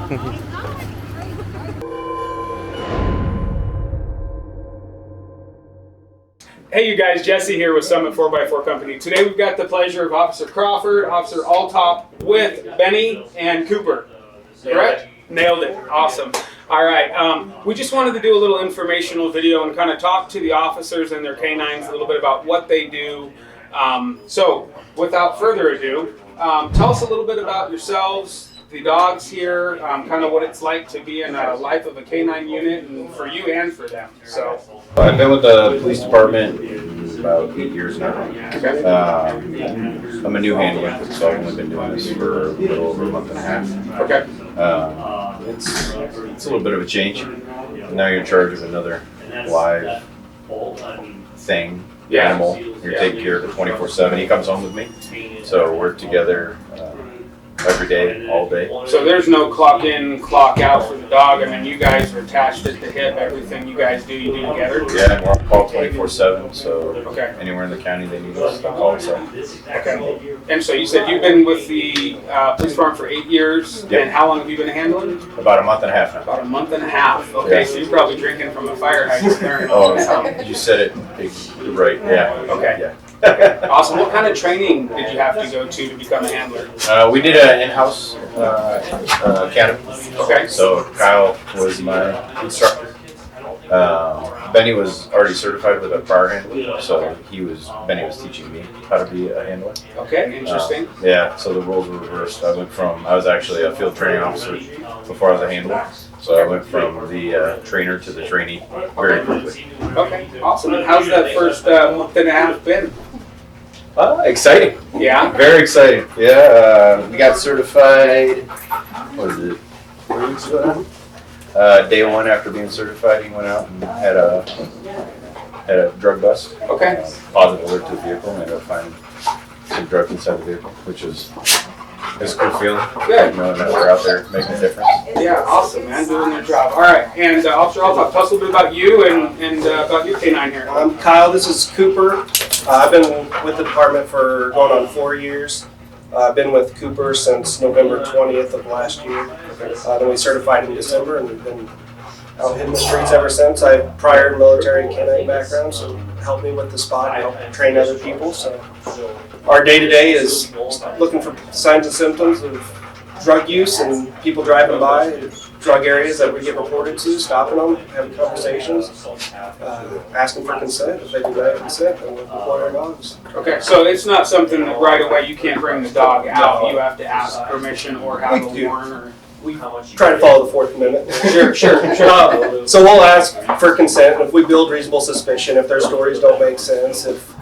Hey you guys, Jesse here with Summit 4x4 Company. Today we've got the pleasure of Officer Crawford, Officer Altop with Benny and Cooper. Correct? Nailed it. Awesome. All right. We just wanted to do a little informational video and kind of talk to the officers and their canines a little bit about what they do. So without further ado, tell us a little bit about yourselves, the dogs here, kind of what it's like to be in a life of a canine unit, and for you and for them. So I've been with the police department about 8 years now. okay. I'm a new handler, so I've only been doing this for a little over a month and a half. Okay. It's a little bit of a change. Now you're in charge of another live thing, animal. You're taking care of it 24/7. He comes home with me, so we're together every day, all day. So there's no clock in, clock out for the dog. I mean, you guys are attached at the hip. Everything you guys do, you do together. Yeah, we're on call 24/7, so Okay. anywhere in the county they need us, they'll call us up. Okay. And so you said you've been with the police department for 8 years. Yep. And how long have you been handling? About a month and a half now. About a month and a half. Okay, Yeah. so you're probably drinking from a fire hydrant there. Oh, you said it right, yeah. Okay. Yeah. Awesome. What kind of training did you have to go to become a handler? We did an in-house academy. Okay. So Kyle was my instructor. Benny was already certified with a prior handler, so Benny was teaching me how to be a handler. Okay, interesting. Yeah, so the roles were reversed. I was actually a field training officer before I was a handler. So I went from the trainer to the trainee very quickly. Okay, awesome. And how's that first month and a half been? Exciting. Yeah? Very exciting. Yeah, we got certified, what is it, 3 weeks ago now? Day one after being certified, he went out and had a drug bust. Okay. Positive alert to the vehicle, and ended up finding some drugs inside the vehicle, which is a cool feeling. Good. Knowing that we're out there making a difference. Yeah, awesome, man. Doing their job. All right, and Officer Altop, tell us a little bit about you and about your canine here. I'm Kyle, this is Cooper. I've been with the department for going on 4 years. I've been with Cooper since November 20th of last year. Then we certified in December, and we've been out hitting the streets ever since. I have prior military and canine background, so it helped me with the spot and help train other people. So our day-to-day is looking for signs and symptoms of drug use and people driving by drug areas that we get reported to, stopping them, having conversations, asking for consent. If they deny consent, then we'll deploy our dogs. Okay, so it's not something that right away you can't bring the dog out. You have to ask permission or have a warrant or... We try to follow the Fourth Amendment. Sure. So we'll ask for consent if we build reasonable suspicion, if their stories don't make sense, if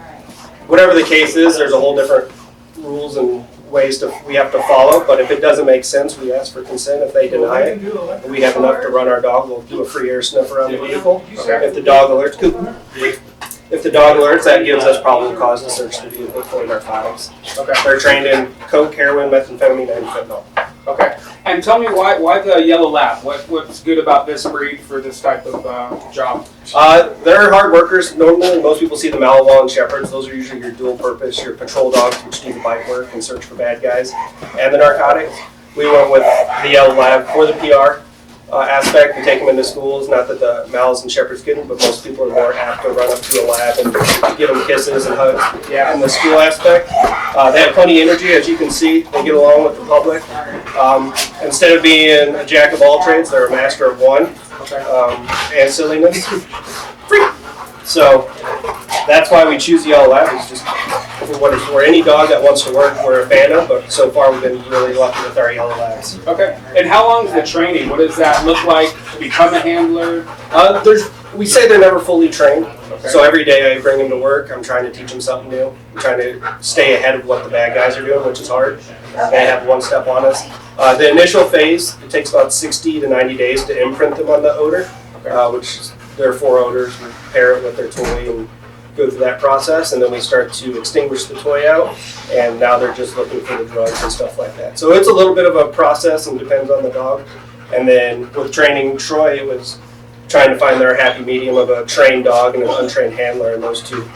whatever the case is, there's a whole different rules and ways we have to follow. But if it doesn't make sense, we ask for consent. If they deny it, and we have enough to run our dog, we'll do a free air sniff around the vehicle. Okay. If the dog alerts, that gives us probable cause to search the vehicle for our files. Okay. They're trained in coke, heroin, methamphetamine, and fentanyl. Okay. And tell me why the yellow lab? What's good about this breed for this type of job? They're hard workers. Normally, most people see the Malinois and Shepherds. Those are usually your dual purpose, your patrol dogs, which do the bite work and search for bad guys, and the narcotics. We went with the yellow lab for the PR aspect. We take them into schools. Not that the Malinois and Shepherds couldn't, but most people are more apt to run up to a lab and give them kisses and hugs. Yeah, in the school aspect, they have plenty of energy, as you can see. They get along with the public. Instead of being a jack of all trades, they're a master of one. And silliness. So that's why we choose the yellow lab. It's just for any dog that wants to work, we're a fan of. But so far, we've been really lucky with our yellow labs. Okay. And how long is the training? What does that look like to become a handler? We say they're never fully trained. Okay. So every day I bring them to work, I'm trying to teach them something new. I'm trying to stay ahead of what the bad guys are doing, which is hard. They have one step on us. The initial phase, it takes about 60 to 90 days to imprint them on the odor, which is their 4 odors. We pair it with their toy and go through that process, and then we start to extinguish the toy out, and now they're just looking for the drugs and stuff like that. So it's a little bit of a process and depends on the dog. And then with training Troy, it was trying to find their happy medium of a trained dog and an untrained handler, and those two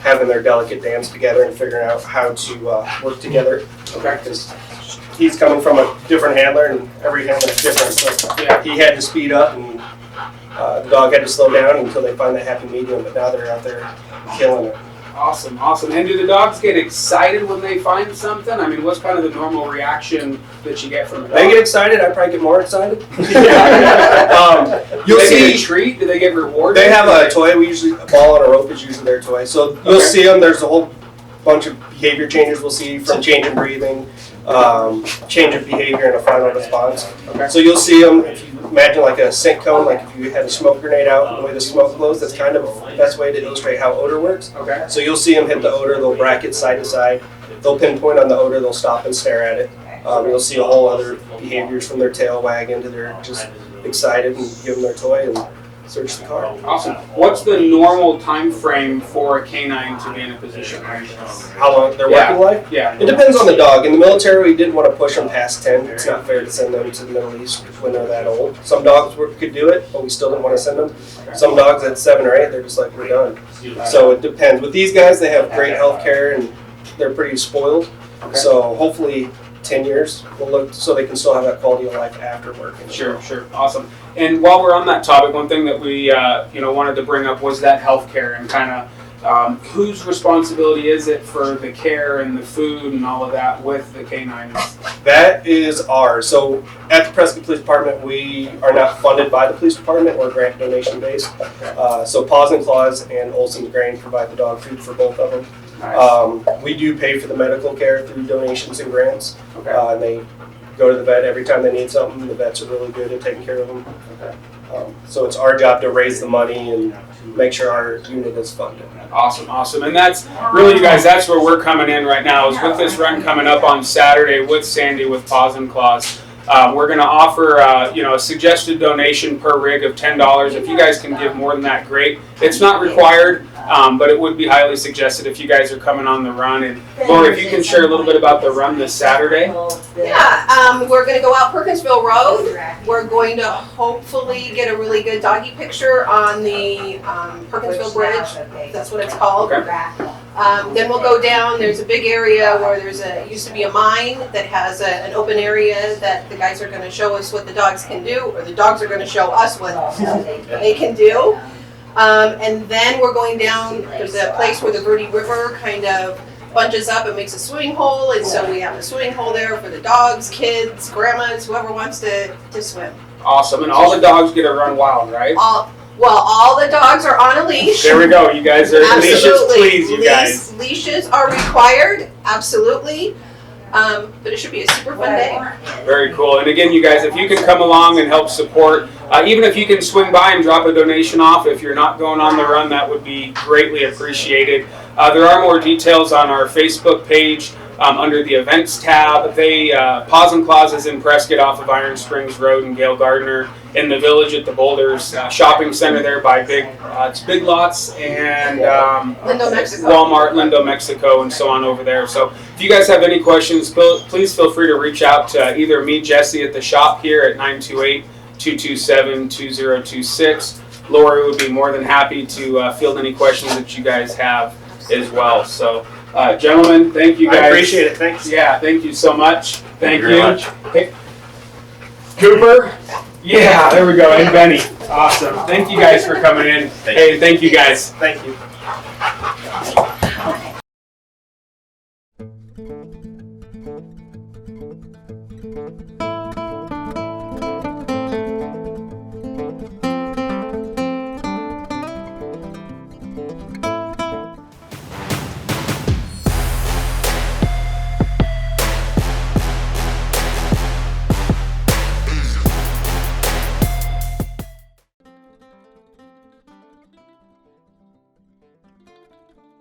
having their delicate dance together and figuring out how to work together. Okay. Because he's coming from a different handler, and every handler is different. So Yeah. he had to speed up, and the dog had to slow down until they find that happy medium. But now they're out there killing it. Awesome, awesome. And do the dogs get excited when they find something? I mean, what's kind of the normal reaction that you get from the dog? They get excited. I probably get more excited. Do You'll they get see. a treat? Do they get rewarded? They have a toy. We usually a ball on a rope is usually their toy. So you'll Okay. see them. There's a whole bunch of behavior changes we'll see from change in breathing, change of behavior, and a final response. Okay. So you'll see them. If you imagine like a scent cone, like if you had a smoke grenade out, and the way the smoke glows, that's kind of the best way to illustrate how odor works. Okay. So you'll see them hit the odor. They'll bracket side to side. They'll pinpoint on the odor. They'll stop and stare at it. You'll see a whole other behaviors from their tail wagging to their just excited and give them their toy and search the car. Awesome. What's the normal time frame for a canine to be in a position? How long their Yeah. working life? Yeah. It depends on the dog. In the military, we didn't want to push them past 10. It's not fair to send them to the Middle East when they're that old. Some dogs could do it, but we still didn't want to send them. Some dogs at 7 or 8, they're just like, we're done. So it depends. With these guys, they have great health care and they're pretty spoiled. Okay. So hopefully 10 years will look so they can still have that quality of life after work. Sure, sure. Awesome. And while we're on that topic, one thing that we wanted to bring up was that healthcare and kind of whose responsibility is it for the care and the food and all of that with the canines? That is ours. So at the Prescott Police Department, we are not funded by the police department. We're grant donation based. So Paws and Claws and Olson's Grain provide the dog food for both of them. Nice. We do pay for the medical care through donations and grants. Okay. And they go to the vet every time they need something. The vets are really good at taking care of them. Okay. So it's our job to raise the money and make sure our unit is funded. Awesome, awesome. And that's really, you guys, that's where we're coming in right now, is with this run coming up on Saturday with Sandy with Paws and Claws. We're going to offer, a suggested donation per rig of $10. If you guys can give more than that, great. It's not required, but it would be highly suggested if you guys are coming on the run. And Lori, if you can share a little bit about the run this Saturday. Yeah, we're going to go out Perkinsville Road. We're going to hopefully get a really good doggy picture on the Perkinsville Bridge. That's what it's called. Okay. Then we'll go down. There's a big area where used to be a mine that has an open area that the guys are going to show us what the dogs can do, or the dogs are going to show us what they can do. And then we're going down. There's a place where the Verde River kind of bunches up and makes a swimming hole, and so we have a swimming hole there for the dogs, kids, grandmas, whoever wants to swim. Awesome. And all the dogs get to run wild, right? All the dogs are on a leash. There we go. You guys are leashes, Absolutely. please, you guys. Leashes are required, absolutely. But it should be a super fun day. Very cool. And again, you guys, if you can come along and help support, even if you can swing by and drop a donation off, if you're not going on the run, that would be greatly appreciated. There are more details on our Facebook page under the events tab. Paws and Claws is in Prescott off of Iron Springs Road and Gail Gardner in the village at the Boulders shopping center there by Big Lots and Lindo, Mexico. Walmart, Lindo, Mexico, and so on over there. So if you guys have any questions, please feel free to reach out to either me, Jesse, at the shop here at 928-227-2026. Lori would be more than happy to field any questions that you guys have as well. So, gentlemen, thank you guys. I appreciate it. Thanks. Yeah, thank you so much. Thank you. very much. Hey, Cooper. Yeah, there we go. And Benny. Awesome. Thank you guys for coming in. Thank you guys. Thank you.